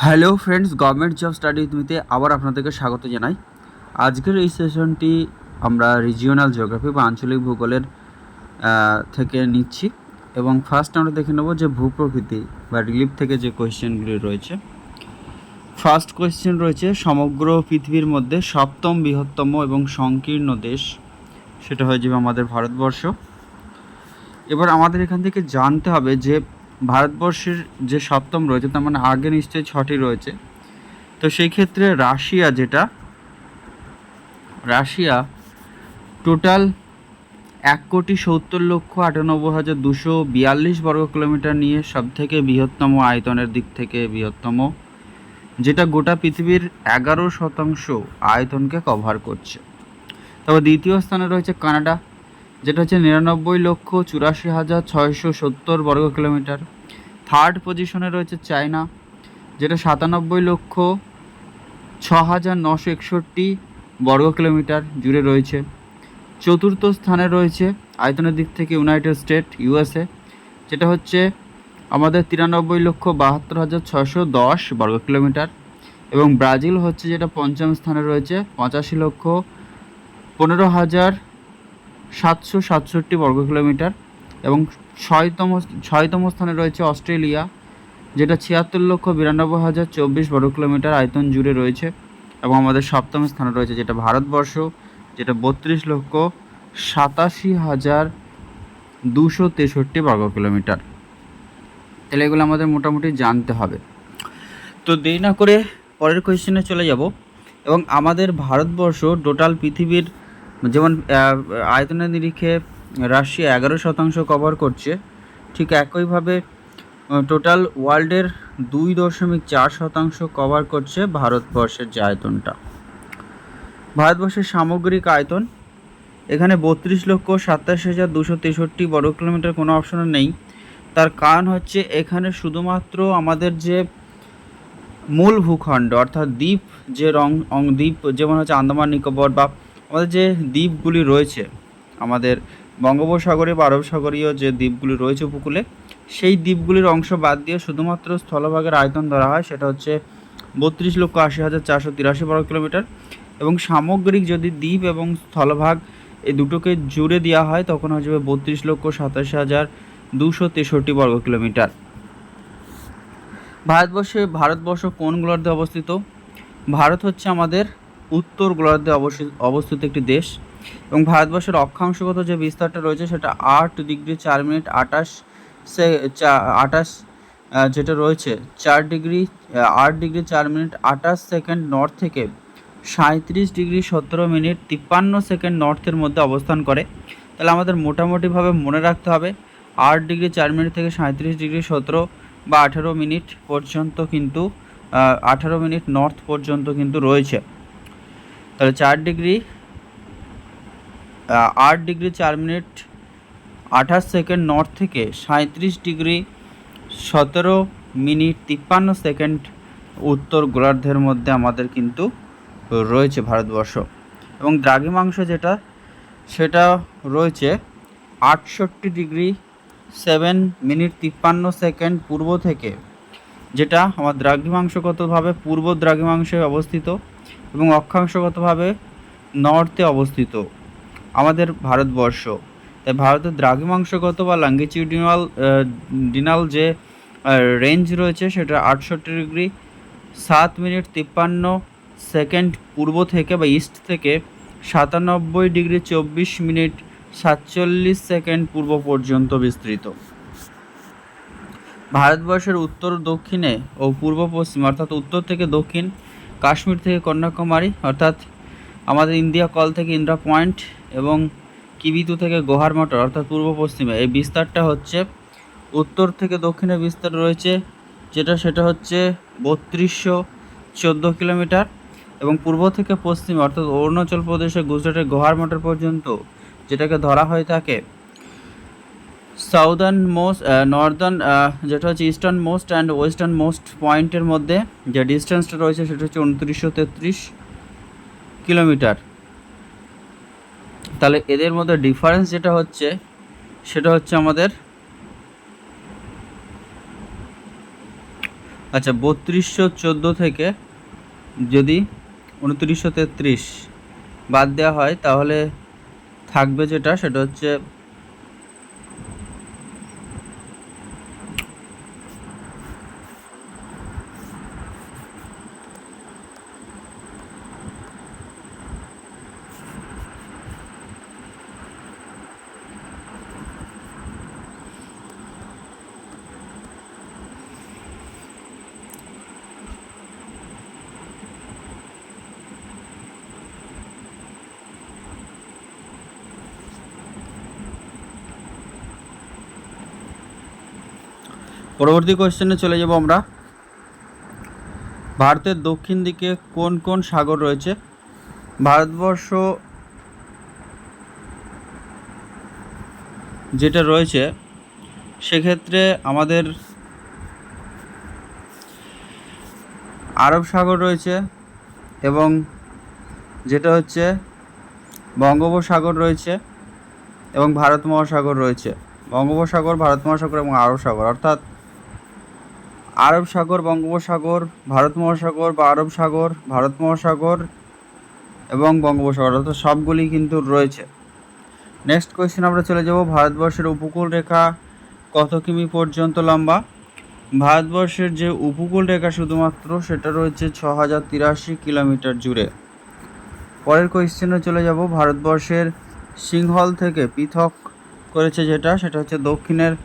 Hello friends, government job study উইথমিতে আবার আপনাদেরকে স্বাগত জানাই। আজকের এই সেশনটি আমরা রিজিওনাল জিওগ্রাফি বা আঞ্চলিক ভূগোলের থেকে নিচ্ছি এবং ফার্স্ট আমরা দেখে নেব যে ভূপ্রকৃতি বা রিলিফ থেকে যে কোয়েশ্চেনগুলি রয়েছে। ফার্স্ট কোয়েশ্চেন রয়েছে, সমগ্র পৃথিবীর মধ্যে সপ্তম বৃহত্তম এবং সংকীর্ণ দেশ, সেটা হয়ে যাবে আমাদের ভারতবর্ষ। এবার আমাদের এখান থেকে জানতে হবে যে ভারতবর্ষের যে সপ্তম রয়েছে তার মানে আগে নিশ্চয়ই 6টি রয়েছে। তো সেই ক্ষেত্রে রাশিয়া টোটাল 1,70,98,242 বর্গ কিলোমিটার নিয়ে সবথেকে বৃহত্তম, আয়তনের দিক থেকে বৃহত্তম, যেটা গোটা পৃথিবীর 11% আয়তনকে কভার করছে। তবে দ্বিতীয় স্থানে রয়েছে কানাডা, যেটা হচ্ছে 99,84,670 বর্গ কিলোমিটার। থার্ড পজিশনে রয়েছে চায়না, যেটা 97,06,961 বর্গ কিলোমিটার জুড়ে রয়েছে। চতুর্থ স্থানে রয়েছে আয়তনের দিক থেকে ইউনাইটেড স্টেট ইউএসএ, যেটা হচ্ছে আমাদের 93,72,610 বর্গ কিলোমিটার। এবং ব্রাজিল হচ্ছে যেটা পঞ্চম স্থানে রয়েছে, 85,15,767 বর্গ কিলোমিটার। এবং ছয়তম স্থানে রয়েছে অস্ট্রেলিয়া, যেটা 76,92,024 বর্গ কিলোমিটার আয়তন জুড়ে রয়েছে। এবং আমাদের সপ্তম স্থানে রয়েছে যেটা ভারতবর্ষ, যেটা 32,87,263 বর্গ কিলোমিটার। তাহলে এগুলো আমাদের মোটামুটি জানতে হবে। তো দেরি না করে পরের কোয়েশ্চেনে চলে যাব। এবং আমাদের ভারতবর্ষ টোটাল পৃথিবীর যেমন আয়তনের নিরিখে রাশিয়া 11% কভার করছে, ঠিক একইভাবে টোটাল ওয়ার্ল্ডের 2.4% কভার করছে ভারতবর্ষের যে আয়তনটা। ভারতবর্ষের সামগ্রিক আয়তন এখানে 32,27,263 বর্গ কিলোমিটার, কোনো অপশনে নেই। তার কারণ হচ্ছে এখানে শুধুমাত্র আমাদের যে মূল ভূখণ্ড অর্থাৎ দ্বীপ, যে দ্বীপ যেমন হচ্ছে আন্দামান নিকোবর বা আমাদের যে দ্বীপগুলি রয়েছে আমাদের বঙ্গোপসাগরে বা আরব সাগরীয় যে দ্বীপগুলি রয়েছে উপকূলে, সেই দ্বীপগুলির অংশ বাদ দিয়ে শুধুমাত্র স্থলভাগের আয়তন ধরা হয়, সেটা হচ্ছে 32,80,483 বর্গ কিলোমিটার। এবং সামগ্রিক যদি দ্বীপ এবং স্থলভাগ এই দুটোকে জুড়ে দেওয়া হয় তখন হয়ে যাবে 32,87,263 বর্গ কিলোমিটার। ভারতবর্ষ কোন গোলার্ধে অবস্থিত? ভারত হচ্ছে আমাদের উত্তর গোলার্ধে অবস্থিত একটি দেশ। এবং ভারতবর্ষের অক্ষাংশগত যে বিস্তারটা রয়েছে সেটা 8°4'28", যেটা রয়েছে 8°4'28" নর্থ থেকে 37°17' নর্থের মধ্যে অবস্থান করে। তাহলে আমাদের মোটামুটিভাবে মনে রাখতে হবে 8°4' থেকে 37°17 বা 18 মিনিট পর্যন্ত কিন্তু 18 মিনিট নর্থ পর্যন্ত কিন্তু রয়েছে। তাহলে 8°4'28" নর্থ থেকে 37°17' উত্তর গোলার্ধের মধ্যে আমাদের কিন্তু রয়েছে ভারতবর্ষ। এবং দ্রাঘিমাংশ সেটা রয়েছে 68°7' পূর্ব থেকে, যেটা আমার দ্রাঘিমাংশগতভাবে পূর্ব দ্রাঘিমাংশে অবস্থিত এবং অক্ষাংশগতভাবে নর্থে অবস্থিত আমাদের ভারতবর্ষ। তাই ভারতের দ্রাঘিমাংশগত বা লঙ্গিটিউডিনাল যে রেঞ্জ রয়েছে সেটা 68°7' পূর্ব থেকে বা ইস্ট থেকে 97°24' পূর্ব পর্যন্ত বিস্তৃত। ভারতবর্ষের উত্তর দক্ষিণে ও পূর্ব পশ্চিম অর্থাৎ উত্তর থেকে দক্ষিণ, কাশ্মীর থেকে কন্যাকুমারী অর্থাৎ আমাদের ইন্ডিয়া কল থেকে ইন্দ্রা পয়েন্ট এবং কিবিতু থেকে গোহার মটর অর্থাৎ পূর্ব পশ্চিমে, এই বিস্তারটা হচ্ছে উত্তর থেকে দক্ষিণে বিস্তার রয়েছে সেটা হচ্ছে 3214 কিলোমিটার। এবং পূর্ব থেকে পশ্চিমে অর্থাৎ অরুণাচল প্রদেশে গুজরাটের গোহার মটর পর্যন্ত, যেটাকে ধরা হয়ে থাকে নর্দার্ন যেটা হচ্ছে eastern most and western most পয়েন্টের মধ্যে যে ডিস্টেন্সটা রয়েছে সেটা হচ্ছে 2933 কিলোমিটার। তাহলে এদের মধ্যে ডিফারেন্স সেটা হচ্ছে আমাদের আচ্ছা, 3214 থেকে যদি 2933 বাদ দেওয়া হয় তাহলে থাকবে যেটা, সেটা হচ্ছে পরবর্তী কোয়েশ্চেনে চলে যাব আমরা। ভারতের দক্ষিণ দিকে কোন কোন সাগর রয়েছে? ভারতবর্ষ যেটা রয়েছে সেক্ষেত্রে আমাদের আরব সাগর রয়েছে এবং যেটা হচ্ছে বঙ্গোপসাগর রয়েছে এবং ভারত মহাসাগর রয়েছে। বঙ্গোপসাগর, ভারত মহাসাগর এবং আরব সাগর, অর্থাৎ আরব সাগর, বঙ্গোপসাগর, ভারত মহাসাগর বা আরব সাগর, ভারত মহাসাগর এবং বঙ্গোপসাগর, অর্থাৎ সবগুলি কিন্তু রয়েছে। নেক্সট কোয়েশ্চেন আমরা চলে যাব, ভারতবর্ষের উপকূল রেখা কত কিমি পর্যন্ত লম্বা? ভারতবর্ষের যে উপকূল রেখা শুধুমাত্র সেটা রয়েছে 6083 কিলোমিটার জুড়ে। পরের কোয়েশ্চেনে চলে যাব, ভারতবর্ষের সিংহল থেকে পৃথক করেছে যেটা, সেটা হচ্ছে দক্ষিণের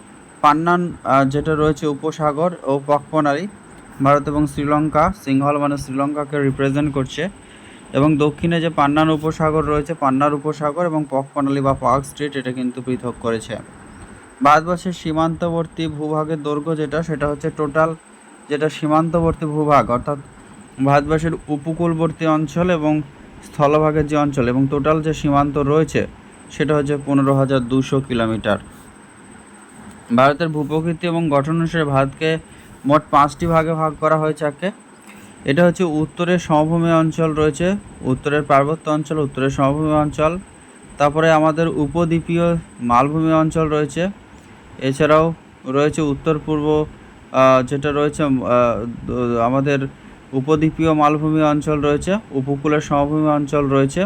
পান্নান যেটা রয়েছে উপসাগর ও পকপ্রণালী, ভারত এবং শ্রীলঙ্কা। সিংহল মানে শ্রীলঙ্কাকে রিপ্রেজেন্ট করছে। এবং দক্ষিণে যে পান্নান উপসাগর রয়েছে, পান্নার উপসাগর এবং পকপ্রণালী বা পার্ক স্ট্রেট, এটা কিন্তু পৃথক করেছে। ভারতবর্ষের সীমান্তবর্তী ভূভাগের দৈর্ঘ্য যেটা, সেটা হচ্ছে টোটাল যেটা সীমান্তবর্তী ভূভাগ, অর্থাৎ ভারতবর্ষের উপকূলবর্তী অঞ্চল এবং স্থলভাগের যে অঞ্চল এবং টোটাল যে সীমান্ত রয়েছে সেটা হচ্ছে 15,200 কিলোমিটার। ভারতের ভূপ্রকৃতি এবং গঠন অনুসারে ভারতকে মোট 5টি ভাগে ভাগ করা হয়েছে। এটা হচ্ছে উত্তরের সমভূমি অঞ্চল রয়েছে, উত্তরের পার্বত্য অঞ্চল, উত্তরের সমভূমি অঞ্চল, তারপরে আমাদের উপদ্বীপীয় মালভূমি অঞ্চল রয়েছে, এছাড়াও রয়েছে উত্তর পূর্ব যেটা রয়েছে আমাদের উপদ্বীপীয় মালভূমি অঞ্চল রয়েছে, উপকূলের সমভূমি অঞ্চল রয়েছে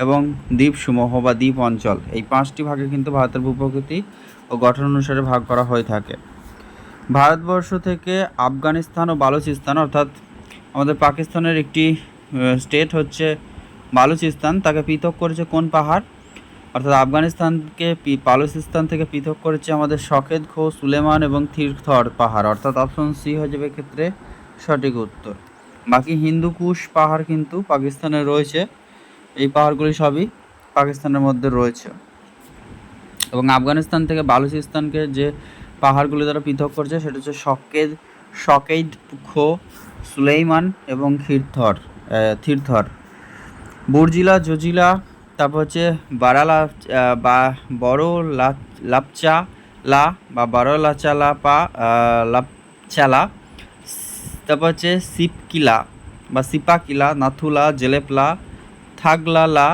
এবং দ্বীপসমূহ বা দ্বীপ অঞ্চল। এই 5টি ভাগে কিন্তু ভারতের ভূপ্রকৃতি ও গঠন অনুসারে ভাগ করা হয়ে থাকে। ভারতবর্ষ থেকে আফগানিস্তান ও বালুচিস্তান, অর্থাৎ আমাদের পাকিস্তানের একটি স্টেট হচ্ছে বালুচিস্তান, তাকে পৃথক করেছে কোন পাহাড়? অর্থাৎ আফগানিস্তানকে বালুচিস্তান থেকে পৃথক করেছে আমাদের সকেদ খো, সুলেমান এবং থিরথর পাহাড়, অর্থাৎ অপশন সি হয়ে যাবে ক্ষেত্রে সঠিক উত্তর। বাকি হিন্দুকুশ পাহাড় কিন্তু পাকিস্তানে রয়েছে, এই পাহাড়গুলি সবই পাকিস্তানের মধ্যে রয়েছে। এবং আফগানিস্তান থেকে বালুচিস্তানকে যে পাহাড়গুলি দ্বারা পৃথক করছে সেটা হচ্ছে সকেদ খো, সুলেইমান এবং থিরথর। বুর্জিলা, জজিলা, তারপর হচ্ছে বারালা বা বড় লাপচালা বা বড় লাচালা পা লাপচালা, তারপর হচ্ছে সিপকিলা বা সিপাকিলা, নাথুলা, জেলেপলা, থাগলালা,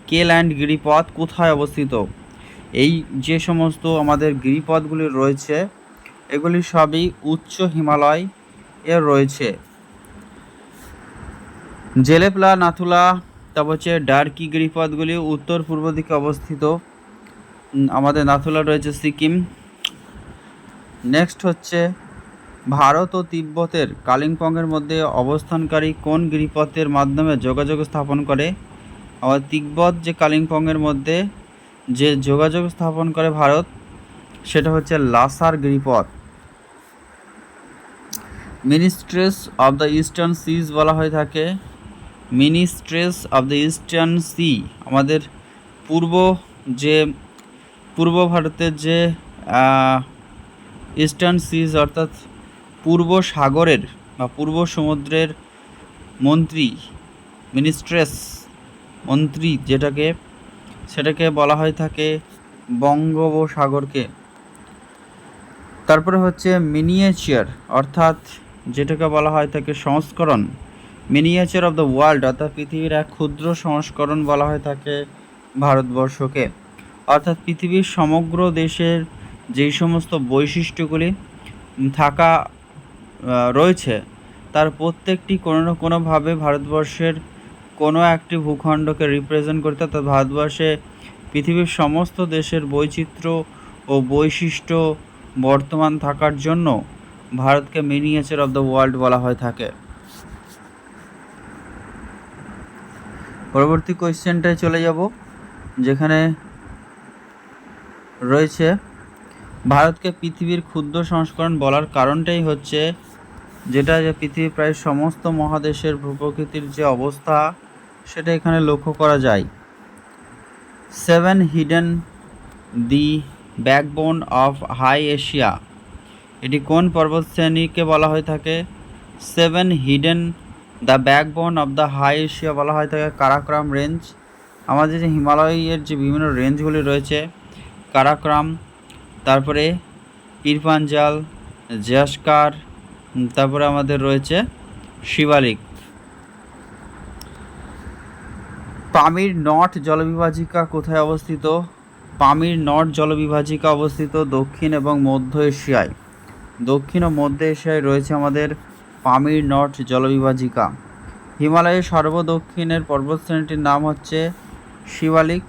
কেল্যান্ড গিরিপথ কোথায় অবস্থিত? এই যে সমস্ত আমাদের গিরিপথগুলি রয়েছে এগুলি সবই উচ্চ হিমালয় এর রয়েছে। জেলেপলা, নাথুলা, তারপর হচ্ছে ডার্কি গিরিপথগুলি উত্তর পূর্ব দিকে অবস্থিত। আমাদের নাথুলা রয়েছে সিকিম। নেক্সট হচ্ছে, ভারত ও তিব্বতের কালিম্পংয়ের মধ্যে অবস্থানকারী কোন গিরিপথের মাধ্যমে যোগাযোগ স্থাপন করে? আমাদের তিব্বত যে কালিম্পংয়ের মধ্যে যে যোগাযোগ স্থাপন করে ভারত, সেটা হচ্ছে লাসার গিরিপথ। মিনিস্ট্রেস অফ দ্য ইস্টার্ন সিজ বলা হয়ে থাকে, মিনিস্ট্রেস অফ দ্য ইস্টার্ন সি আমাদের পূর্ব ভারতের যে ইস্টার্ন সিজ অর্থাৎ পূর্ব সাগরের বা পূর্ব সমুদ্রের মন্ত্রী, মিনিস্ট্রেস মন্ত্রী সেটাকে বলা হয়ে থাকে বঙ্গোপসাগরকে। তারপরে হচ্ছে মিনিয়েচার, অর্থাৎ যেটাকে বলা হয় থাকে সংস্করণ, মিনিয়েচার অফ দ্য ওয়ার্ল্ড অর্থাৎ পৃথিবীর এক ক্ষুদ্র সংস্করণ বলা হয়ে থাকে ভারতবর্ষকে। অর্থাৎ পৃথিবীর সমগ্র দেশের যেই সমস্ত বৈশিষ্ট্যগুলি থাকা রয়েছে তার প্রত্যেকটি কোনো না কোনোভাবে ভারতবর্ষের কোনো একটি ভূখণ্ডকে রিপ্রেজেন্ট করতে, অর্থাৎ ভারতবর্ষে পৃথিবীর সমস্ত দেশের বৈচিত্র্য ও বৈশিষ্ট্য বর্তমান থাকার জন্য ভারতকে মিনিয়েচার অফ দ্য ওয়ার্ল্ড বলা হয়ে থাকে। পরবর্তী কোয়েশ্চেনটায় চলে যাব, যেখানে রয়েছে ভারতকে পৃথিবীর ক্ষুদ্র সংস্করণ বলার কারণটাই হচ্ছে যেটা যে পৃথিবীর প্রায় সমস্ত মহাদেশের ভূপ্রকৃতির যে অবস্থা সেটা এখানে লক্ষ্য করা যায়। 7 hidden the backbone of high Asia, এটি কোন পর্বত শ্রেণীকে বলা হয়ে থাকে? 7 hidden the backbone of the high Asia বলা হয়ে থাকে কারাকোরাম রেঞ্জ। আমাদের যে হিমালয়ের যে বিভিন্ন রেঞ্জগুলি রয়েছে, কারাকোরাম, তারপরে পীরপাঞ্জাল, জাস্কার, তারপরে আমাদের রয়েছে শিবালিক। পামির নট জলবিভাজিকা কোথায় অবস্থিত? পামির নট জলবিভাজিকা অবস্থিত দক্ষিণ এবং মধ্য এশিয়ায়। দক্ষিণ ও মধ্য এশিয়ায় রয়েছে আমাদের পামির নট জলবিভাজিকা। হিমালয়ের সর্বদক্ষিণের পর্বতশ্রেণীটির নাম হচ্ছে শিবালিক,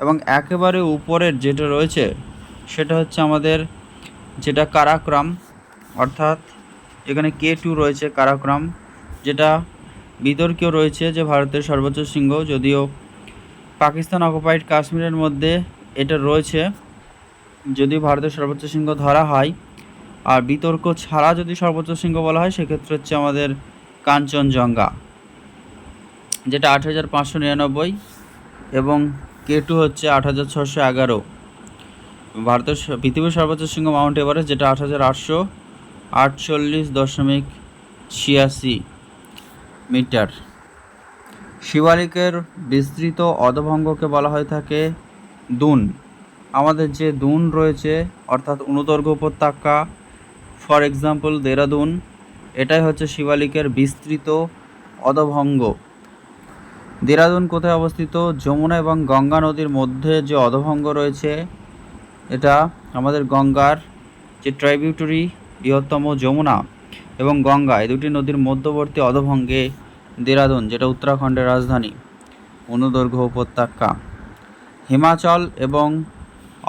এবং একেবারে উপরের যেটা রয়েছে সেটা হচ্ছে আমাদের যেটা কারাকোরাম, অর্থাৎ এখানে K2 রয়েছে কারাকোরাম, যেটা বিতর্কীয় রয়েছে যে ভারতের সর্বোচ্চ শৃঙ্গ, যদিও পাকিস্তান অকুপাইড কাশ্মীরের মধ্যে এটা রয়েছে, যদি ভারতের সর্বোচ্চ শৃঙ্গ ধরা হয়। আর বিতর্ক ছাড়া যদি সর্বোচ্চ শৃঙ্গ বলা হয় সেক্ষেত্রে হচ্ছে আমাদের কাঞ্চনজঙ্ঘা, যেটা ৮৫৯৯, এবং K2 হচ্ছে ৮৬১১। ভারতের পৃথিবীর সর্বোচ্চ শৃঙ্গ মাউন্ট এভারেস্ট, যেটা ৮৮৪৮.86 মিটার। শিবালিকের বিস্তৃত অধভঙ্গকে বলা হয়ে থাকে দুন। আমাদের যে দুন রয়েছে অর্থাৎ অনুদৈর্ঘ্য উপত্যকা, ফর এক্সাম্পল দেরাদুন, এটাই হচ্ছে শিবালিকের বিস্তৃত অধভঙ্গ। দেরাদুন কোথায় অবস্থিত? যমুনা এবং গঙ্গা নদীর মধ্যে যে অধভঙ্গ রয়েছে, এটা আমাদের গঙ্গার যে ট্রাইবিউটারি বৃহত্তম যমুনা এবং গঙ্গা, এই দুটি নদীর মধ্যবর্তী অধভঙ্গে দেরাদুন, যেটা উত্তরাখণ্ডের রাজধানী, অনুদৈর্ঘ্য উপত্যকা। হিমাচল এবং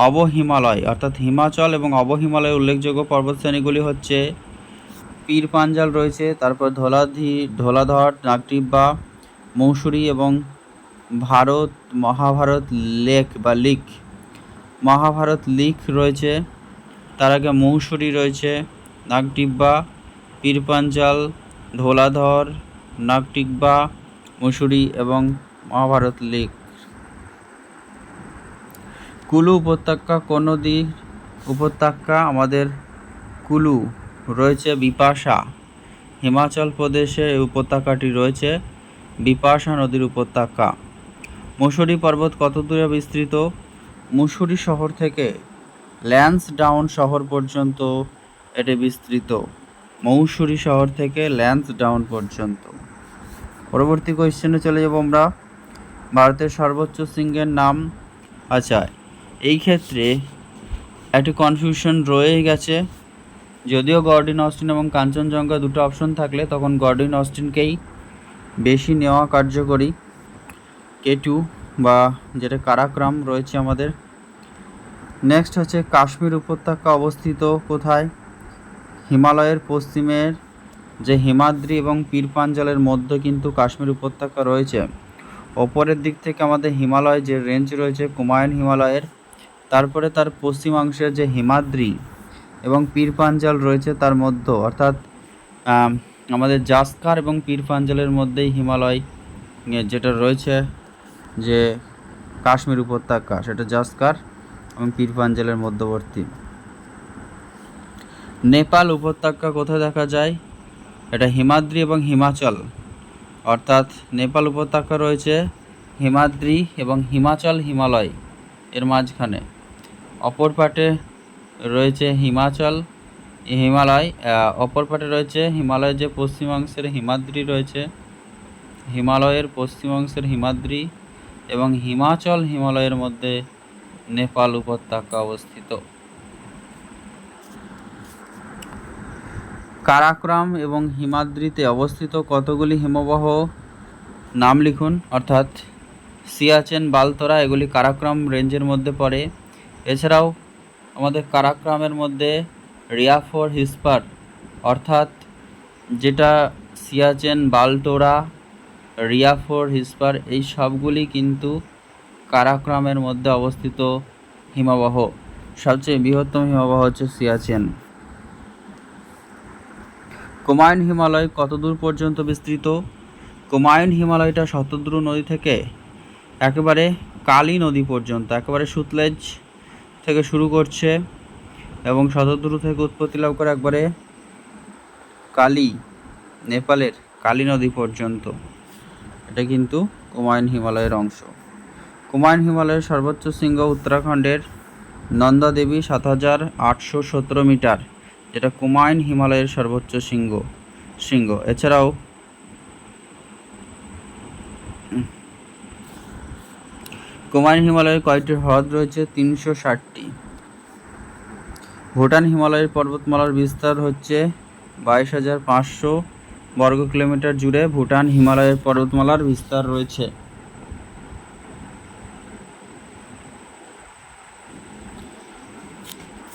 অবহিমালয়, অর্থাৎ হিমাচল এবং অবহিমালয়ের উল্লেখযোগ্য পর্বতশ্রেণীগুলি হচ্ছে পীরপাঞ্জাল রয়েছে, তারপর ধোলাধর, নাগটিব্বা, মৌসুরি এবং মহাভারত লেক বা লিক, মহাভারত লিক রয়েছে, তার আগে মৌসুরি রয়েছে, নাগটিব্বা, পীরপাঞ্জাল, ধোলাধর, নাগটিব্বা, মৌসুরি এবং মহাভারত লেক। কুলু উপত্যকা কোন নদীর উপত্যকা? আমাদের কুলু রয়েছে বিপাশা, হিমাচল প্রদেশে এই উপত্যকাটি রয়েছে বিপাশা নদীর উপত্যকা। মুসুরি পর্বত কত দূরে বিস্তৃত? মুসুরি শহর থেকে ল্যান্সডাউন শহর পর্যন্ত এটি বিস্তৃত, মৌসুরি শহর থেকে ল্যান্সডাউন পর্যন্ত। পরবর্তী কোয়েশ্চেনে চলে যাব আমরা, ভারতের সর্বোচ্চ শৃঙ্গের নাম। আচ্ছা, এই ক্ষেত্রে একটি কনফিউশন রয়ে গেছে, যদিও গর্ডিন অস্টিন এবং কাঞ্চনজঙ্ঘা দুটো অপশন থাকলে তখন গর্ডিন অস্টিনকেই বেশি নেওয়া কার্যকরী। K2 বা যেটা কারাকোরাম রয়েছে আমাদের। নেক্সট হচ্ছে কাশ্মীর উপত্যকা অবস্থিত কোথায়? হিমালয়ের পশ্চিমের যে হিমাদ্রি এবং পীরপাঞ্জালের মধ্যে কিন্তু কাশ্মীর উপত্যকা রয়েছে। ওপরের দিক থেকে আমাদের হিমালয় যে রেঞ্জ রয়েছে কুমায়ুন হিমালয়ের, তারপরে তার পশ্চিমাংশের যে হিমাদ্রি এবং পীরপাঞ্জাল রয়েছে তার মধ্যে, অর্থাৎ আমাদের জাস্কার এবং পীরপাঞ্জালের মধ্যেই হিমালয় যেটা রয়েছে যে কাশ্মীর উপত্যকা, সেটা জাস্কার এবং পীরপাঞ্জালের মধ্যবর্তী। নেপাল উপত্যকা কোথায় দেখা যায়? এটা হিমাদ্রি এবং হিমাচল, অর্থাৎ নেপাল উপত্যকা রয়েছে হিমাদ্রি এবং হিমালয় এর মাঝখানে। অপর পাটে রয়েছে হিমালয়, অপর পাটে রয়েছে হিমালয়ের যে পশ্চিমাংশের হিমাদ্রি রয়েছে, হিমালয়ের পশ্চিমাংশের হিমাদ্রি এবং হিমালয়ের মধ্যে নেপাল উপত্যকা অবস্থিত। কারাকোরাম এবং হিমাদ্রিতে অবস্থিত কতগুলি হিমবাহ নাম লিখুন। অর্থাৎ সিয়াচেন, বালতোরা এগুলি কারাকোরাম রেঞ্জের মধ্যে পড়ে। এছাড়াও আমাদের কারাকোরামের মধ্যে রিয়াফোর হিসপার অর্থাৎ যেটা সিয়াচেন, বালতোরা, রিয়াফোর হিসপার এই সবগুলি কিন্তু কারাকোরামের মধ্যে অবস্থিত হিমবাহ। সবচেয়ে বৃহত্তম হিমবাহ হচ্ছে সিয়াচেন। কুমায়ুন হিমালয় কত দূর পর্যন্ত বিস্তৃত? কুমায়ুন হিমালয়টা শতদ্রু নদী থেকে একেবারে কালী নদী পর্যন্ত, একেবারে সুতলেজ থেকে শুরু করছে এবং শতদ্রু থেকে উৎপত্তি লাভ করে একবারে কালী, নেপালের কালী নদী পর্যন্ত। এটা কিন্তু কুমায়ুন হিমালয়ের অংশ। কুমায়ুন হিমালয়ের সর্বোচ্চ শৃঙ্গ উত্তরাখণ্ডের নন্দা দেবী ৭,৮১৭ মিটার, যেটা কুমায়ুন হিমালয়ের সর্বোচ্চ শৃঙ্গ। এছাড়াও কুমায়ুন হিমালয়ের কয়টি হ্রদ রয়েছে? ৩৬০টি। ভুটান হিমালয়ের পর্বতমালার বিস্তার হচ্ছে ২২,৫০০ বর্গ কিলোমিটার জুড়ে ভুটান হিমালয়ের পর্বতমালার বিস্তার রয়েছে।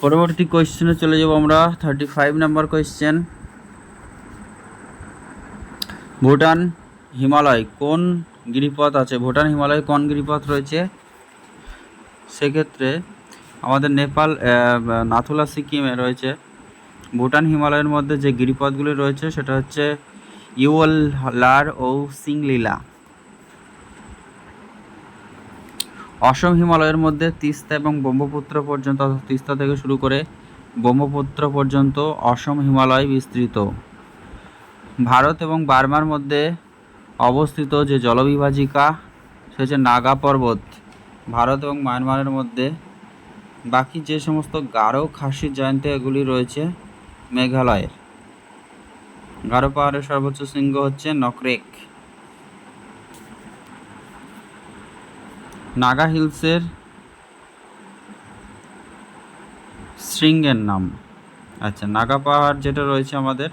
পরবর্তী কোয়েশ্চেনে চলে যাব আমরা। 35 নাম্বার কোয়েশ্চেন। ভুটান হিমালয় কোন গিরিপথ আছে? ভুটান হিমালয়ে কোন গিরিপথ রয়েছে? সেক্ষেত্রে আমাদের নেপাল, নাথুলা, সিকিমে রয়েছে। ভুটান হিমালয়ের মধ্যে যে গিরিপথগুলি রয়েছে সেটা হচ্ছে ইউওলার ও সিংলিলা। অসম হিমালয়ের মধ্যে তিস্তা এবং ব্রহ্মপুত্র পর্যন্ত, অর্থাৎ তিস্তা থেকে শুরু করে ব্রহ্মপুত্র পর্যন্ত অসম হিমালয় বিস্তৃত। ভারত এবং বার্মার মধ্যে অবস্থিত যে জলবিভাজিকা সে হচ্ছে নাগা পর্বত। ভারত এবং মায়ানমারের মধ্যে বাকি যে সমস্ত গারো, খাসি, জয়ন্তীয়া এগুলি রয়েছে মেঘালয়ের। গারো পাহাড়ের সর্বোচ্চ শৃঙ্গ হচ্ছে নকরেক। নাগা হিলসের শৃঙ্গের নাম। আচ্ছা, নাগা পাহাড় যেটা রয়েছে আমাদের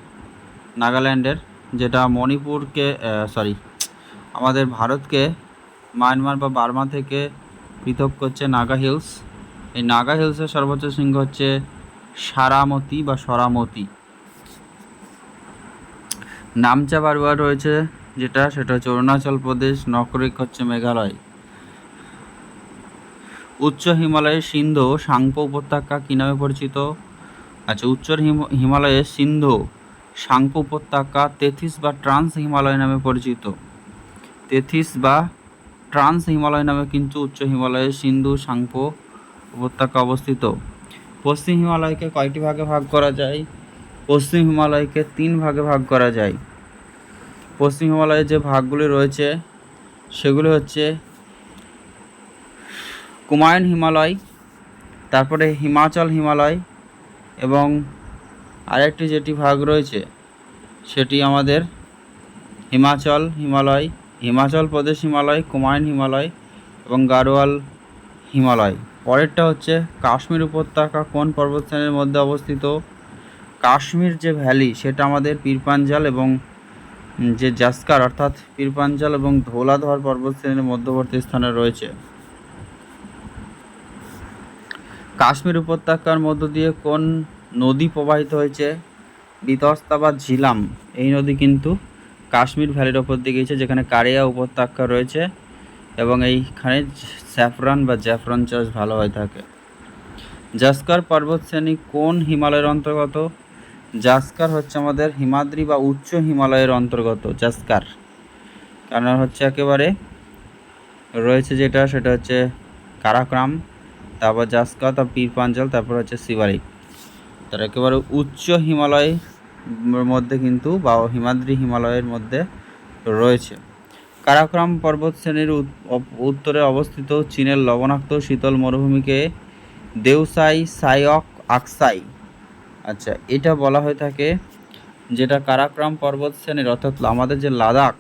নাগাল্যান্ডের, যেটা মণিপুরকে আমাদের ভারতকে মায়ানমার বা বার্মা থেকে পৃথক করছে নাগা হিলস। এই নাগা হিলসের সর্বোচ্চ শৃঙ্গ হচ্ছে সারামতি বা সরামতি। নামচা পাহাড় রয়েছে সেটা হচ্ছে অরুণাচল প্রদেশ। নকরেক হচ্ছে মেঘালয়। উচ্চ হিমালয়ের সিন্ধু সাংপো উপত্যকা কী নামে পরিচিত? আচ্ছা, উচ্চ হিমালয়ের সিন্ধু সাংপো উপত্যকা তেথিস বা ট্রান্স হিমালয় নামে পরিচিত। তেথিস বা ট্রান্স হিমালয় নামে কিন্তু উচ্চ হিমালয়ের সিন্ধু সাংপো উপত্যকা অবস্থিত। পশ্চিম হিমালয়কে কয়টি ভাগে ভাগ করা যায়? পশ্চিম হিমালয়কে 3 ভাগে ভাগ করা যায়। পশ্চিম হিমালয়ের যে ভাগগুলি রয়েছে সেগুলি হচ্ছে কুমায়ুন হিমালয়, তারপরে হিমাচল হিমালয়, এবং আরেকটি যেটি ভাগ রয়েছে সেটি আমাদের হিমাচল প্রদেশ হিমালয়, কুমায়ুন হিমালয় এবং গাড়োয়াল হিমালয়। পরেরটা হচ্ছে কাশ্মীর উপত্যকা কোন পর্বতশ্রেণীর মধ্যে অবস্থিত? কাশ্মীর যে ভ্যালি সেটা আমাদের পীরপাঞ্জাল এবং যে জাস্কার অর্থাৎ পীরপাঞ্জাল এবং ধৌলাধর পর্বতশ্রেণীর মধ্যবর্তী স্থানে রয়েছে। কাশ্মীর উপত্যকার মধ্য দিয়ে কোন নদী প্রবাহিত হয়েছে? বিতস্তা বা ঝিলাম এই নদী কিন্তু কাশ্মীর ভ্যালির ওপর দিয়ে গিয়েছে, যেখানে কারিয়া উপত্যকা রয়েছে এবং এইখানে স্যাফরান বা জ্যাফরান চাষ ভালো হয়ে থাকে। জাস্কার পর্বতশ্রেণী কোন হিমালয়ের অন্তর্গত? জাস্কার হচ্ছে আমাদের হিমাদ্রি বা উচ্চ হিমালয়ের অন্তর্গত জাস্কার। কারণ হচ্ছে একেবারে রয়েছে সেটা হচ্ছে কারাকোরাম, তারপর জাস্কার, তারপর পীরপাঞ্জাল, তারপর হচ্ছে সিবালিক। তার একেবারে উচ্চ হিমালয়ের মধ্যে কিন্তু বা হিমাদ্রি হিমালয়ের মধ্যে রয়েছে। কারাকোরাম পর্বতশ্রেণীর উত্তরে অবস্থিত চীনের লবণাক্ত শীতল মরুভূমিকে দেউসাই সাইওক আকসাই। আচ্ছা, এটা বলা হয়ে থাকে যেটা কারাকোরাম পর্বতশ্রেণীর, অর্থাৎ আমাদের যে লাদাখ,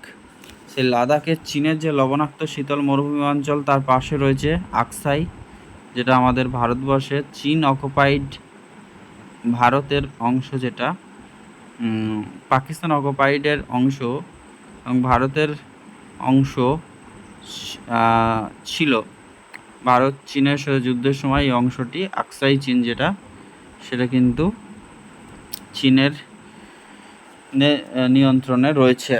সেই লাদাখের চীনের যে লবণাক্ত শীতল মরুভূমি অঞ্চল তার পাশে রয়েছে আকসাই, যেটা আমাদের ভারতবর্ষের চীন অকুপাইড ভারতের অংশ, যেটা পাকিস্তান অকুপাইডের অংশ এবং ভারতের অংশ ছিল। ভারত চীনের সাথে যুদ্ধের সময় এই অংশটি আকসাই চীন যেটা, সেটা কিন্তু চীনের নিয়ন্ত্রণে রয়েছে।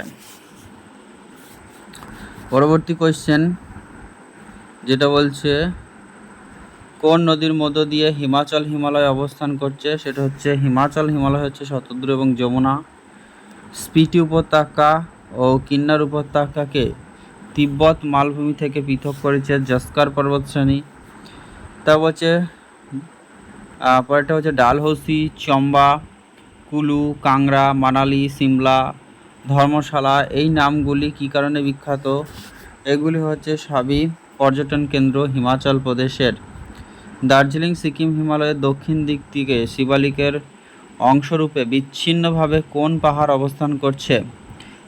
পরবর্তী কোয়েশ্চেন যেটা বলছে কোন নদীর মধ্য দিয়ে হিমালয় অবস্থান করছে, সেটা হচ্ছে হিমালয় হচ্ছে শতদ্রু এবং যমুনা। স্পিটি উপত্যকা ও কিন্নার উপত্যকাকে তিব্বত মালভূমি থেকে পৃথক করেছে জস্কার পর্বতশ্রেণী। তা বলছে পরেরটা হচ্ছে ডালহৌসি, চম্বা, কুলু, কাংড়া, মানালি, সিমলা, ধর্মশালা এই নামগুলি কী কারণে বিখ্যাত? এগুলি হচ্ছে সবই পর্যটন কেন্দ্র হিমাচল প্রদেশের। দার্জিলিং সিকিম হিমালয়ের দক্ষিণ দিক থেকে শিবালিকের অংশরূপে বিচ্ছিন্নভাবে কোন পাহাড় অবস্থান করছে?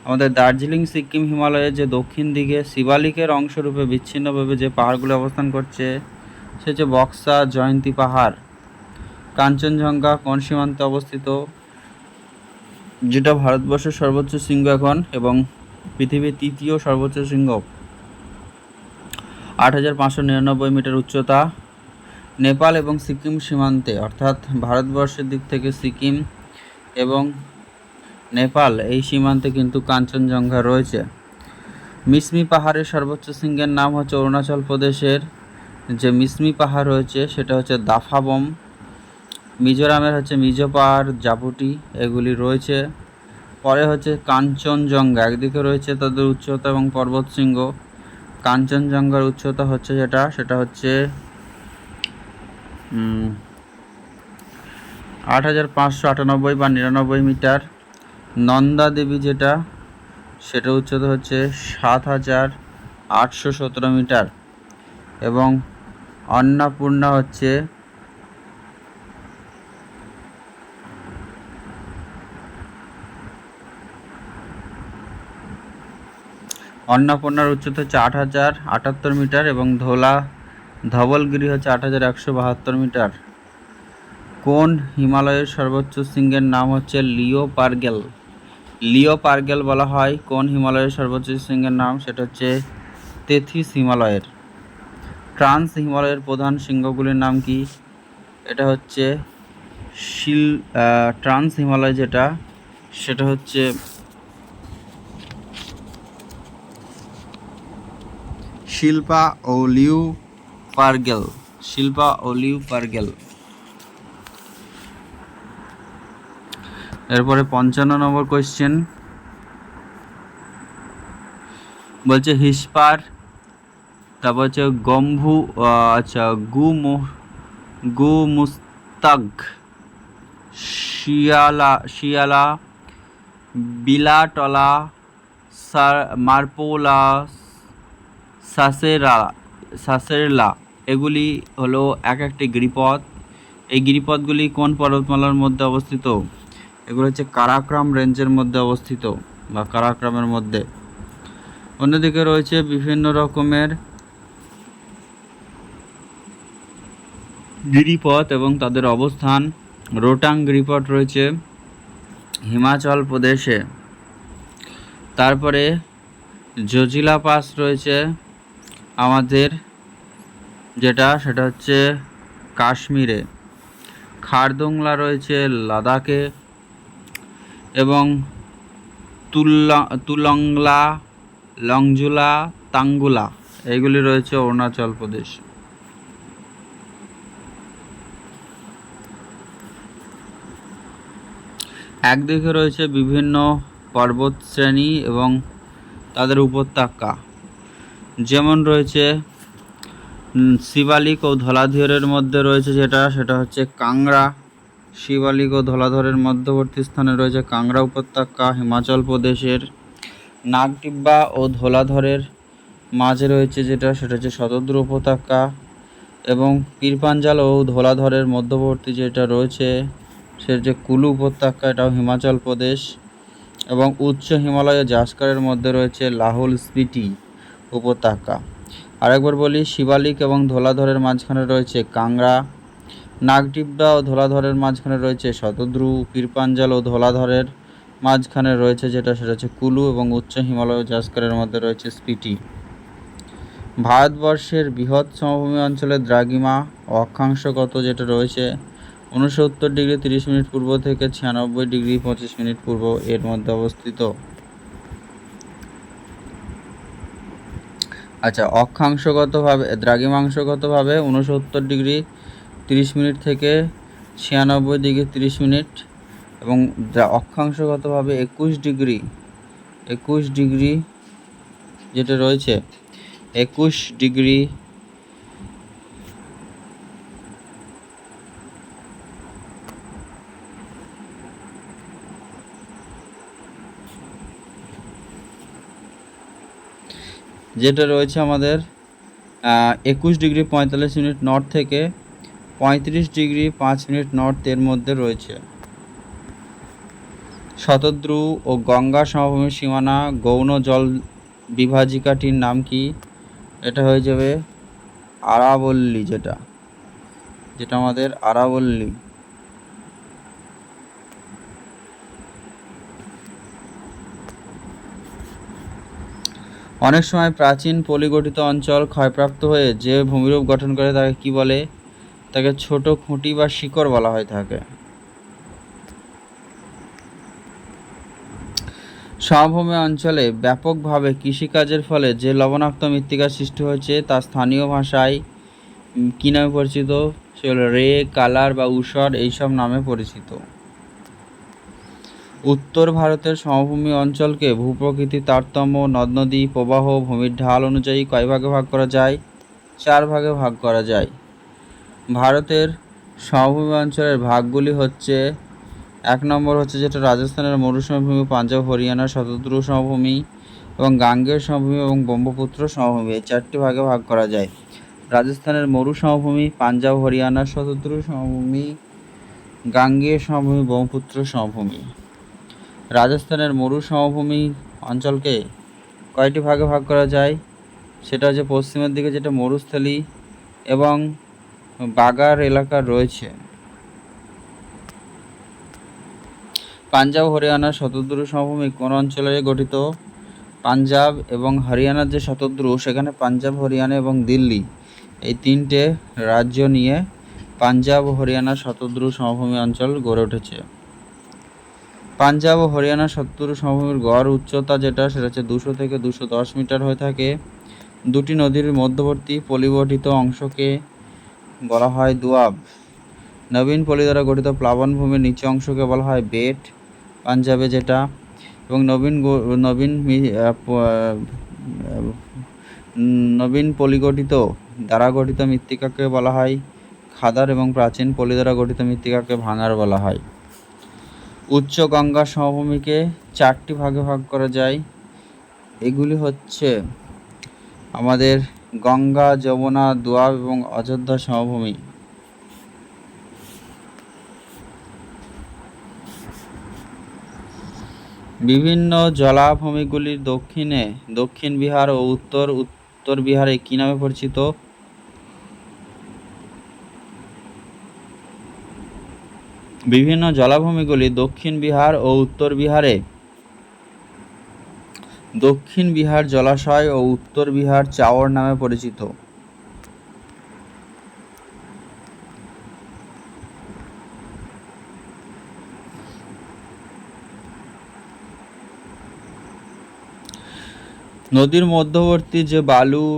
আমাদের দার্জিলিং সিকিম হিমালয়ের যে দক্ষিণ দিকে শিবালিকের অংশরূপে বিচ্ছিন্নভাবে যে পাহাড়গুলো অবস্থান করছে সে হচ্ছে বক্সা জয়ন্তী পাহাড়। কাঞ্চনজঙ্ঘা কোন সীমান্তে অবস্থিত? যেটা ভারতবর্ষের সর্বোচ্চ শৃঙ্গ এখন এবং পৃথিবীর তৃতীয় সর্বোচ্চ শৃঙ্গ, 8,599 মিটার উচ্চতা। নেপাল এবং সিকিম সীমান্তে, অর্থাৎ ভারতবর্ষের দিক থেকে সিকিম এবং নেপাল এই সীমান্তে কিন্তু কাঞ্চনজঙ্ঘা রয়েছে। মিসমি পাহাড়ের সর্বোচ্চ শৃঙ্গের নাম হচ্ছে অরুণাচল প্রদেশের যে মিসমি পাহাড় রয়েছে সেটা হচ্ছে দাফাবম। মিজোরামের হচ্ছে মিজো পাহাড়, জাপুটি এগুলি রয়েছে। পরে হচ্ছে কাঞ্চনজঙ্ঘা, একদিকে রয়েছে তাদের উচ্চতা এবং পর্বত শৃঙ্গ। কাঞ্চনজঙ্ঘার উচ্চতা হচ্ছে সেটা হচ্ছে 8,598 বা 99 মিটার। নন্দা দেবী যেটা সেটা উচ্চতা হচ্ছে 7,817 মিটার এবং অন্নপূর্ণা হচ্ছে অন্নপূর্ণার উচ্চতা হচ্ছে 8,078 মিটার এবং ধবলগিরি হচ্ছে 8,172 মিটার। কোন হিমালয়ের সর্বোচ্চ শৃঙ্গের নাম হচ্ছে লিও পার্গেল বলা হয়। কোন হিমালয়ের সর্বোচ্চ শৃঙ্গের নাম, সেটা হচ্ছে তেথিস হিমালয়ের। ট্রান্স হিমালয়ের প্রধান শৃঙ্গগুলির নাম কি? এটা হচ্ছে ট্রান্স হিমালয় যেটা সেটা হচ্ছে শিল্পা ও লিউ পার্গেল। এরপরে 55 নম্বর কোয়েশ্চেন বলছে হিসপার, তারপর হচ্ছে গুমুস্তাগ, শিয়ালা, বিলাটলা, মারপোলা, সাসেরলা এগুলি হলো এক একটি গিরিপথ। এই গিরিপথগুলি কোন পর্বতমালার মধ্যে অবস্থিত? এগুলো হচ্ছে কারাকরাম রেঞ্জের মধ্যে অবস্থিত বা কারাকরামের মধ্যে। অন্যদিকে রয়েছে বিভিন্ন রকমের গিরিপথ এবং তাদের অবস্থান। রোটাং গিরিপথ রয়েছে হিমাচল প্রদেশে। তারপরে জজিলা পাস রয়েছে আমাদের সেটা হচ্ছে কাশ্মীরে। খারদুংলা রয়েছে লাদাখে এবং তুলংলা, লংজুলা, তাঙ্গুলা এগুলি রয়েছে অরুণাচল প্রদেশ। একদিকে রয়েছে বিভিন্ন পর্বত শ্রেণী এবং তাদের উপত্যকা, যেমন রয়েছে শিবালিক ও ধলাধরের মধ্যে রয়েছে সেটা হচ্ছে কাংড়া। শিবালিক ও ধলাধরের মধ্যবর্তী স্থানে রয়েছে কাংড়া উপত্যকা হিমাচল প্রদেশের। নাগটিব্বা ও ধলাধরের মাঝে রয়েছে সেটা হচ্ছে শতদ্রু উপত্যকা এবং পীরপাঞ্জাল ও ধলাধরের মধ্যবর্তী যেটা রয়েছে সেটা হচ্ছে কুলু উপত্যকা, এটাও হিমাচল প্রদেশ। এবং উচ্চ হিমালয় জাস্কারের মধ্যে রয়েছে লাহুল স্পিতি উপত্যকা। আরেকবার বলি, শিবালিক এবং ধলাধরের মাঝখানে রয়েছে কাংড়া, নাগটিব্বা ও ধলাধরের মাঝখানে রয়েছে শতদ্রু, পীরপাঞ্জাল ও ধলাধরের মাঝখানে রয়েছে যেটা সেটা হচ্ছে কুলু, এবং উচ্চ হিমালয় জাস্কারের মধ্যে রয়েছে স্পিটি। ভারতবর্ষের বৃহৎ সমভূমি অঞ্চলের দ্রাঘিমা অক্ষাংশগত যেটা রয়েছে 69 ডিগ্রি 30 মিনিট পূর্ব থেকে 96 ডিগ্রি 25 মিনিট পূর্ব এর মধ্যে অবস্থিত। আচ্ছা, অক্ষাংশগতভাবে দ্রাঘিমাংশগতভাবে 69 ডিগ্রি 30 মিনিট থেকে 96 ডিগ্রি 30 মিনিট, এবং অক্ষাংশগতভাবে 21 ডিগ্রি যেটা রয়েছে 21 ডিগ্রি যেটা রয়েছে আমাদের 21 ডিগ্রি 45 মিনিট নর্থ থেকে 35 ডিগ্রি 5 মিনিট নর্থ এর মধ্যে রয়েছে। শতদ্রু ও গঙ্গা সমভূমির সীমানা গৌণ জল বিভাজিকাটির নাম কি? এটা হয়ে যাবে আরাবল্লী, যেটা আমাদের আরাবল্লী। অনেক সময় প্রাচীন পলিগঠিত অঞ্চল ক্ষয়প্রাপ্ত হয়ে যে ভূমিরূপ গঠন করে তাকে কি বলে? তাকে ছোট খুঁটি বা শিকড় বলা হয়ে থাকে। সমভূমি অঞ্চলে ব্যাপকভাবে কৃষিকাজের ফলে যে লবণাক্ত মৃত্তিকার সৃষ্টি হয়েছে তা স্থানীয় ভাষায় কী নামে পরিচিত? সেগুলো রে, কালার বা ঊষর এইসব নামে পরিচিত। উত্তর ভারতের সমভূমি অঞ্চলকে ভূপ্রকৃতির তারতম্য, নদ নদী প্রবাহ, ভূমির ঢাল অনুযায়ী কয় ভাগে ভাগ করা যায়? 4 ভাগে ভাগ করা যায়। ভারতের সমভূমি অঞ্চলের ভাগগুলি হচ্ছে, 1 নম্বর হচ্ছে যেটা রাজস্থানের মরুসমভূমি, পাঞ্জাব হরিয়ানার শতদ্রু সমভূমি এবং গাঙ্গেয় সমভূমি এবং ব্রহ্মপুত্র সমভূমি, এই 4টি ভাগে ভাগ করা যায়। রাজস্থানের মরু সমভূমি, পাঞ্জাব হরিয়ানার শতদ্রু সমভূমি, গাঙ্গেয় সমভূমি, ব্রহ্মপুত্র সমভূমি। রাজস্থানের মরু সমভূমি অঞ্চলকে কয়টি ভাগে ভাগ করা যায়? সেটা হচ্ছে পশ্চিমের দিকে যেটা মরুস্থলী এবং বাগার এলাকা রয়েছে। পাঞ্জাব হরিয়ানার শতদ্রু সমভূমি কোন অঞ্চলে গঠিত? পাঞ্জাব এবং হরিয়ানার যে শতদ্রু, সেখানে পাঞ্জাব, হরিয়ানা এবং দিল্লি এই 3টে রাজ্য নিয়ে পাঞ্জাব ও হরিয়ানার শতদ্রু সমভূমি অঞ্চল গড়ে উঠেছে। পাঞ্জাব ও হরিয়ানার শতদ্রু সমভূমির গড় উচ্চতা যেটা সেটা হচ্ছে 200 থেকে 210 মিটার হয়ে থাকে। দুটি নদীর মধ্যবর্তী পলিগঠিত অংশকে বলা হয় দোয়াব। নবীন পলি দ্বারা গঠিত প্লাবনভূমির নিচু অংশকে বলা হয় বেট পাঞ্জাবে যেটা, এবং নবীন পলিগঠিত দ্বারা গঠিত মৃত্তিকাকে বলা হয় খাদার, এবং প্রাচীন পলি দ্বারা গঠিত মৃত্তিকাকে ভাঙার বলা হয়। উচ্চ গঙ্গা সমভূমিকে 4টি ভাগে ভাগ করা যায়। এগুলি হচ্ছে আমাদের গঙ্গা, যমুনা, দোয়াব এবং অযোধ্যা সমভূমি। বিভিন্ন জলাভূমিগুলির দক্ষিণ বিহার ও উত্তর বিহারে কি নামে পরিচিত? বিভিন্ন জলাভূমিগুলি দক্ষিণ বিহার ও উত্তর বিহারে দক্ষিণ বিহার জলাশয় ও উত্তর বিহার চাওর নামে পরিচিত। নদীর মধ্যবর্তী যে বালু,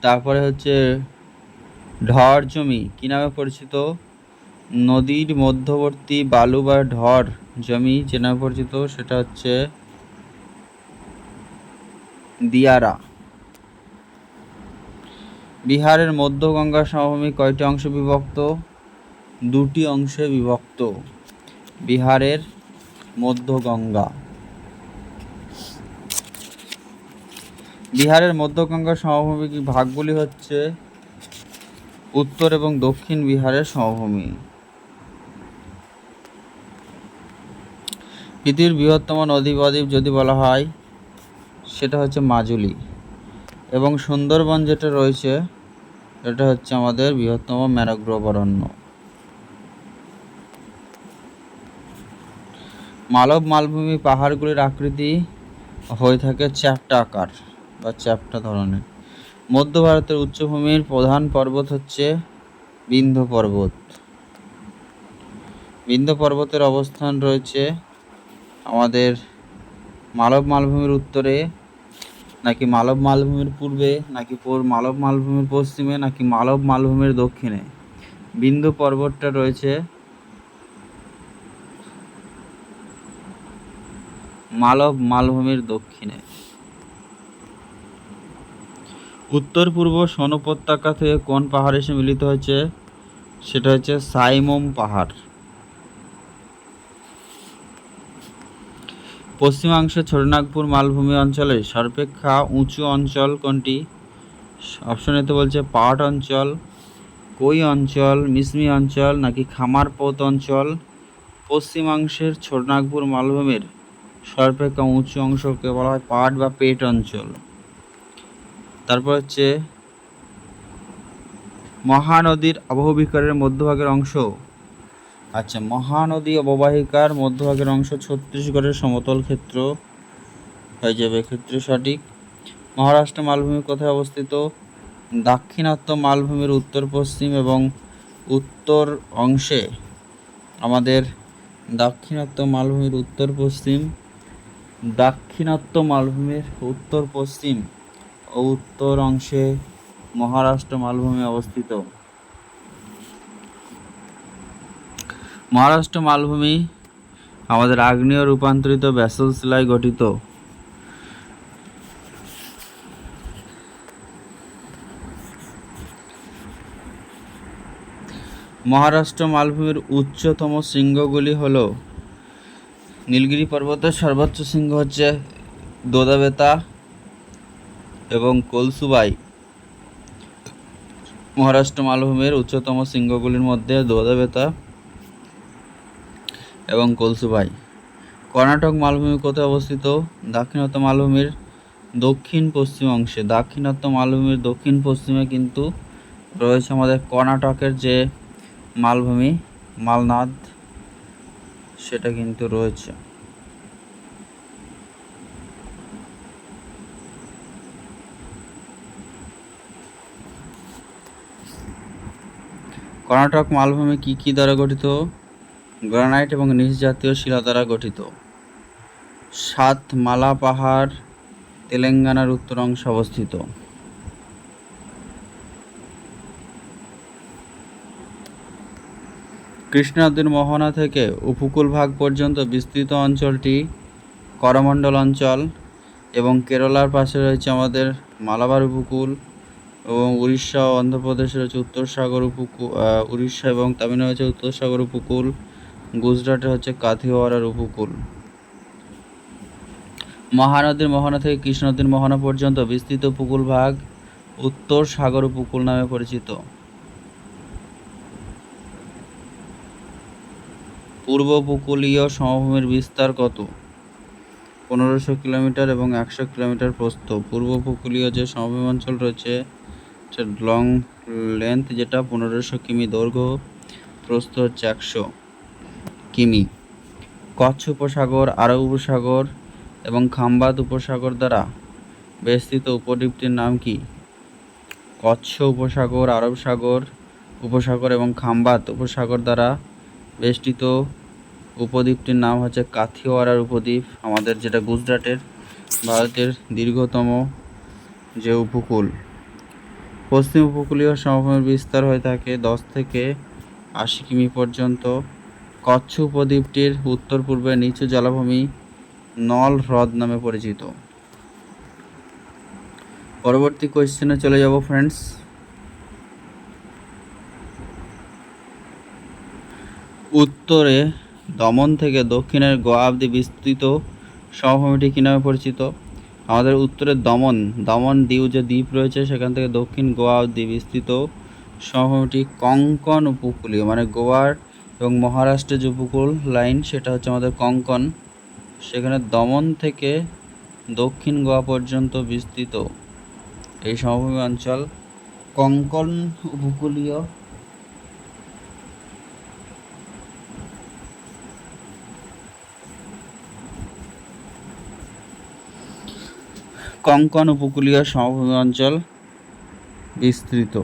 তারপরে হচ্ছে ঢর জমি কি নামে পরিচিত? নদীর মধ্যবর্তী বালু বা ঢর জমি যে নামে পরিচিত সেটা হচ্ছে দিয়ারা। বিহারের মধ্য গঙ্গা সমভূমি কয়টি অংশে বিভক্ত? 2টি অংশে বিভক্ত। বিহারের মধ্য গঙ্গা সমভূমির ভাগগুলি হচ্ছে উত্তর এবং দক্ষিণ বিহারের সমভূমি। পৃথিবীর বৃহত্তম নদী বদ্বীপ যদি বলা হয় সেটা হচ্ছে মাজুলি, এবং সুন্দরবন যেটা রয়েছে এটা হচ্ছে আমাদের বৃহত্তম ম্যানগ্রোভ অরণ্য। মালব মালভূমি পাহাড়গুলির আকৃতি হয়ে থাকে চ্যাপ্টা আকার বা চ্যাপ্টা ধরনের। মধ্য ভারতের উচ্চভূমির প্রধান পর্বত হচ্ছে বিন্ধ্য পর্বত। বিন্ধ্য পর্বতের অবস্থান রয়েছে আমাদের মালব মালভূমির উত্তরে, নাকি মালব মালভূমির পূর্বে, নাকি মালব মালভূমির পশ্চিমে, নাকি মালব মালভূমির দক্ষিণে? বিন্ধ্য পর্বতটা রয়েছে মালব মালভূমির দক্ষিণে। উত্তর পূর্ব সোন উপত্যকা থেকে কোন পাহাড় এসে মিলিত হয়েছে? সেটা হচ্ছে সাইমোম পাহাড়। পশ্চিমাংশে ছোটনাগপুর মালভূমি অঞ্চলের সর্বাপেক্ষা উঁচু অঞ্চল কোনটি? অপশন এতে বলছে পাট অঞ্চল, কই অঞ্চল, মিসমি অঞ্চল, নাকি খামারপোত অঞ্চল। পশ্চিমাংশের ছোটনাগপুর মালভূমির সর্বাপেক্ষা উঁচু অংশকে বলা হয় পাট বা পেট অঞ্চল। তারপর হচ্ছে মহানদীর অববাহিকার মধ্যভাগের অংশ। আচ্ছা, মহানদী অববাহিকার মধ্যভাগের অংশ ছত্তিশগড়ের সমতল ক্ষেত্র হয়ে যাবে ক্ষেত্র সঠিক। মহারাষ্ট্র মালভূমি কোথায় অবস্থিত? দাক্ষিণাত্য মালভূমির উত্তর পশ্চিম এবং উত্তর অংশে আমাদের দাক্ষিণাত্য মালভূমির উত্তর পশ্চিম ও উত্তর অংশে মহারাষ্ট্র মালভূমি অবস্থিত। মহারাষ্ট্র মালভূমি আমাদের আগ্নেয় রূপান্তরিত ব্যাসল্ট শিলায় গঠিত। মহারাষ্ট্র মালভূমির উচ্চতম শৃঙ্গগুলি হল নীলগিরি পর্বতের সর্বোচ্চ শৃঙ্গ হচ্ছে দোদাবেতা এবং কলসুবাই। মহারাষ্ট্র মালভূমির উচ্চতম শৃঙ্গগুলির মধ্যে দোদাবেতা এবং কলসুবাই। কর্ণাটক মালভূমি কোথায় অবস্থিত? দাক্ষিণাত্য মালভূমির দক্ষিণ পশ্চিম অংশে। দাক্ষিণাত্য মালভূমির দক্ষিণ পশ্চিমে কিন্তু রয়েছে আমাদের কর্ণাটকের যে মালভূমি মালনাদ, সেটা কিন্তু রয়েছে। কর্ণাটক মালভূমি কি দ্বারা গঠিত? গ্রানাইট এবং নিচ জাতীয় শিলা দ্বারা গঠিত। সাতমালা পাহাড় তেলেঙ্গানার উত্তর অংশে অবস্থিত। কৃষ্ণা নদীর মোহনা থেকে উপকূল ভাগ পর্যন্ত বিস্তৃত অঞ্চলটি করমণ্ডল অঞ্চল, এবং কেরালার পাশে রয়েছে আমাদের মালাবার উপকূল, এবং উড়িষ্যা ও অন্ধ্রপ্রদেশে রয়েছে উত্তর সাগর উপকূল। উড়িষ্যা এবং তামিলনাড়ু হচ্ছে উত্তর সাগর উপকূল। গুজরাটে হচ্ছে কাথিওয়াড়ার উপকূল। মহানদীর মোহনা থেকে কৃষ্ণ নদীর মোহনা পর্যন্ত বিস্তৃত উপকূল ভাগ উত্তর সাগর উপকূল নামে পরিচিত। পূর্ব উপকূলীয় সমভূমির বিস্তার কত? 1500 কিলোমিটার এবং 100 কিলোমিটার প্রস্থ। পূর্ব উপকূলীয় যে সমভূমি অঞ্চল রয়েছে লং লেন্থ যেটা 1500 কিমি দৈর্ঘ্য, প্রস্থ হচ্ছে 100 কিমি। কচ্ছ উপসাগর, আরব উপসাগর এবং খাম্বাত উপসাগর দ্বারা বেষ্টিত উপদ্বীপটির নাম কি? কচ্ছ উপসাগর, আরব সাগর উপসাগর এবং খাম্বাত উপসাগর দ্বারা বেষ্টিত উপদ্বীপটির নাম হচ্ছে কাথিওয়াড়ার উপদ্বীপ, আমাদের যেটা গুজরাটের ভারতের দীর্ঘতম যে উপকূল। পশ্চিম উপকূলীয় সমভূমির বিস্তার হয়ে থাকে 10 থেকে 80 কিমি পর্যন্ত। কচ্ছ উপদ্বীপটির উত্তর পূর্বে নিচু জলাভূমি নল হ্রদ নামে পরিচিত। পরবর্তী কোয়েশ্চেনে চলে যাব ফ্রেন্ডস। উত্তরে দমন থেকে দক্ষিণের গোয়া অবধি বিস্তৃত সমভূমিটি কী নামে পরিচিত? আমাদের উত্তরে দমন দিউ যে দ্বীপ রয়েছে সেখান থেকে দক্ষিণ গোয়া অবধি বিস্তৃত সমভূমিটি কঙ্কন উপকূলীয়, মানে গোয়ার এবং মহারাষ্ট্রের যে উপকূল লাইন সেটা হচ্ছে আমাদের কঙ্কন। সেখানে দমন থেকে দক্ষিণ গোয়া পর্যন্ত বিস্তৃত এই সমভূমি অঞ্চল কঙ্কন উপকূলীয়। কঙ্কন উপকূলীয় সমভূমি অঞ্চল বিস্তৃত।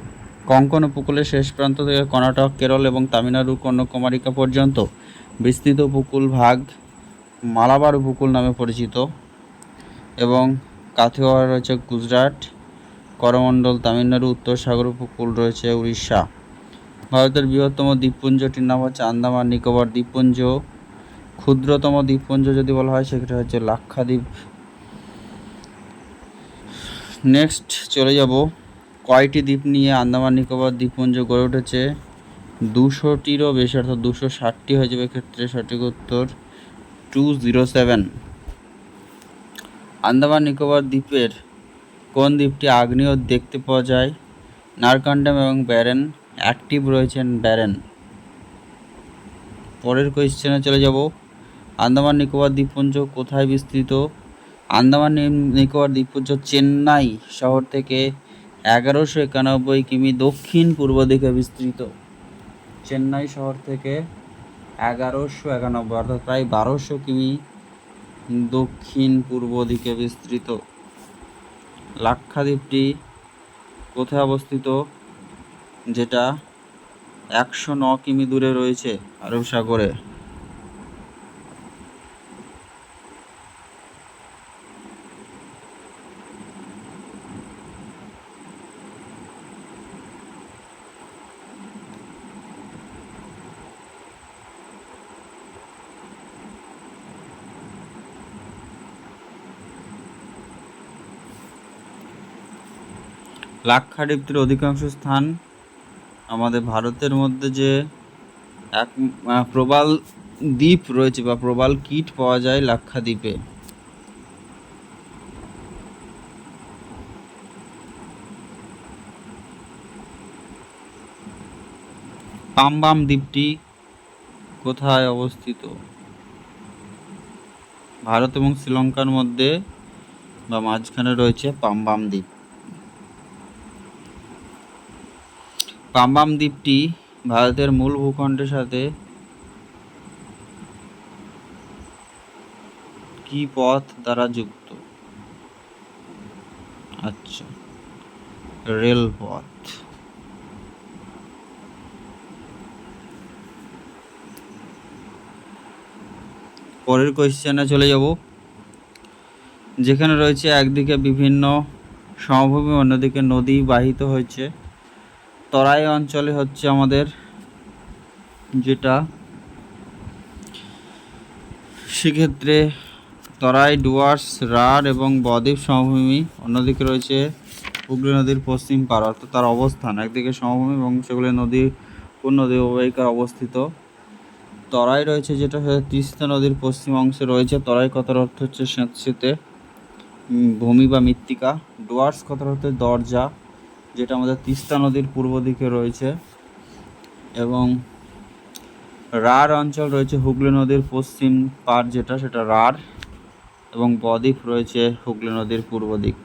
কঙ্কন উপকূলের শেষ প্রান্ত থেকে কর্ণাটক, কেরল এবং তামিলনাড়ু কন্যাকুমারিকা পর্যন্ত বিস্তৃত উপকূল ভাগ মালাবার উপকূল নামে পরিচিত এবং কাথিয়াওয়াড় রয়েছে গুজরাট, করমণ্ডল তামিলনাড়ু, উত্তর সাগর উপকূল রয়েছে উড়িষ্যা। ভারতের বৃহত্তম দ্বীপপুঞ্জটির নাম হচ্ছে আন্দামান নিকোবর দ্বীপপুঞ্জ। ক্ষুদ্রতম দ্বীপপুঞ্জ যদি বলা হয় সেটা হচ্ছে লাক্ষাদ্বীপ। নেক্সট চলে যাব, কয়টি দ্বীপ নিয়ে আন্দামান নিকোবর দ্বীপপুঞ্জ গড়ে উঠেছে? 200টিরও বেশি, অর্থাৎ 260টি হয়ে যাবে ক্ষেত্রে সঠিক উত্তর 207। আন্দামান নিকোবর দ্বীপের কোন দ্বীপটি আগ্নেয় দেখতে পাওয়া যায়? নারকন্ডাম এবং ব্যারেন। অ্যাক্টিভ রয়েছেন ব্যারেন। পরের কোয়েশ্চেনে চলে যাব, আন্দামান নিকোবর দ্বীপপুঞ্জ কোথায় বিস্তৃত? আন্দামান নিকোবর দ্বীপপুঞ্জ চেন্নাই শহর থেকে 1191 কিমি দক্ষিণ পূর্ব দিকে বিস্তৃত। চেন্নাই শহর থেকে 1191 অর্থাৎ প্রায় 1200 কিমি দক্ষিণ পূর্ব দিকে বিস্তৃত। লাক্ষাদ্বীপটি কোথায় অবস্থিত? যেটা 109 কিমি দূরে রয়েছে আরব সাগরে। লাক্ষাদ্বীপটির অধিকাংশ স্থান আমাদের ভারতের মধ্যে যে এক প্রবাল দ্বীপ রয়েছে বা প্রবাল কীট পাওয়া যায় লাক্ষাদ্বীপে। পাম্বাম দ্বীপটি কোথায় অবস্থিত? ভারত এবং শ্রীলঙ্কার মধ্যে বা মাঝখানে রয়েছে পাম্বাম দ্বীপ। পাম্বাম দ্বীপটি ভারতের মূল ভূখণ্ডের সাথে কি পথ দ্বারা যুক্ত? আচ্ছা, রেলপথ। পরের কোয়েশ্চেনে চলে যাব, যেখানে রয়েছে একদিকে বিভিন্ন সমভূমি অন্যদিকে নদী বাহিত হয়েছে। তরাই অঞ্চলে হচ্ছে আমাদের যেটা, সেক্ষেত্রে তরাই, ডুয়ার্স, রাঢ় এবং বদ্বীপ সমভূমি। অন্যদিকে রয়েছে হুগলি নদীর পশ্চিম পার, অর্থাৎ তার অবস্থান একদিকে সমভূমি এবং সেগুলি কোন নদী অববাহিকায় অবস্থিত। তরাই রয়েছে যেটা তিস্তা নদীর পশ্চিম অংশে রয়েছে। তরাই কথার অর্থ হচ্ছে স্যাঁতসেঁতে ভূমি বা মৃত্তিকা। ডুয়ার্স কথার অর্থ দরজা, যেটা আমাদের তিস্তা নদীর পূর্ব দিকে রয়েছে। এবং রাঢ় অঞ্চল রয়েছে হুগলি নদীর পশ্চিম পার যেটা, সেটা রাঢ়। এবং বদ্বীপ রয়েছে হুগলি নদীর পূর্ব দিক।